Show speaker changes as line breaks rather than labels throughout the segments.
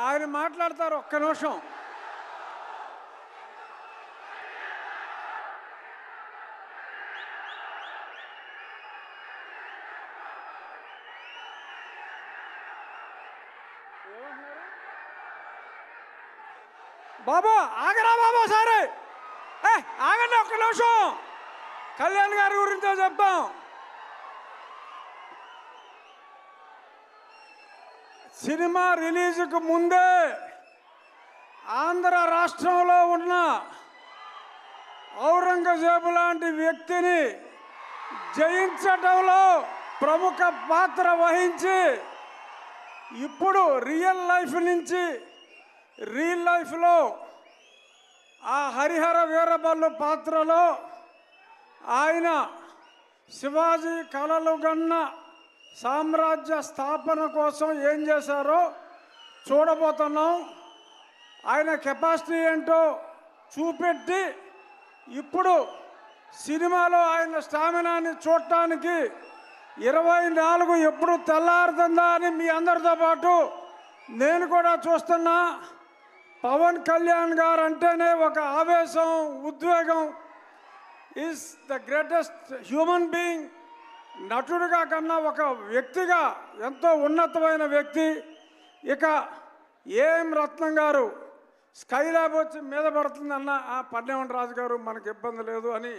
ఆయన మాట్లాడతారు, ఒక్క నిమిషం. బాబు ఆగరా బాబు, సరే ఆగండి ఒక్క నిమిషం. కళ్యాణ్ గారి గురించో చెప్తాం. సినిమా రిలీజ్కు ముందే ఆంధ్ర రాష్ట్రంలో ఉన్న ఔరంగజేబు లాంటి వ్యక్తిని జయించడంలో ప్రముఖ పాత్ర వహించి ఇప్పుడు రియల్ లైఫ్ నుంచి రియల్ లైఫ్లో ఆ హరిహర వీరబల్లు పాత్రలో ఆయన శివాజీ కలలు గన్న సామ్రాజ్య స్థాపన కోసం ఏం చేశారో చూడబోతున్నాం. ఆయన కెపాసిటీ ఏంటో చూపెట్టి ఇప్పుడు సినిమాలో ఆయన స్టామినాని చూడటానికి 24 ఎప్పుడు తెల్లారుతుందా అని మీ అందరితో పాటు నేను కూడా చూస్తున్నా. పవన్ కళ్యాణ్ గారు అంటేనే ఒక ఆవేశం, ఉద్వేగం. Is the greatest human being. నటుడిగా కన్నా ఒక వ్యక్తిగా ఎంతో ఉన్నతమైన వ్యక్తి. ఇక ఏఎం రత్నం గారు స్కైలాబ్ వచ్చి మీద పడుతుందన్న పన్నెవన్ రాజు గారు మనకు ఇబ్బంది లేదు అని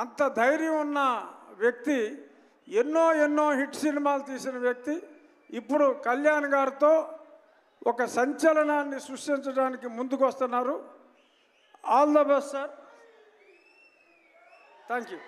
అంత ధైర్యం ఉన్న వ్యక్తి. ఎన్నో హిట్ సినిమాలు తీసిన వ్యక్తి. ఇప్పుడు కళ్యాణ్ గారితో ఒక సంచలనాన్ని సృష్టించడానికి ముందుకు వస్తున్నారు. All the best sir. Thank you.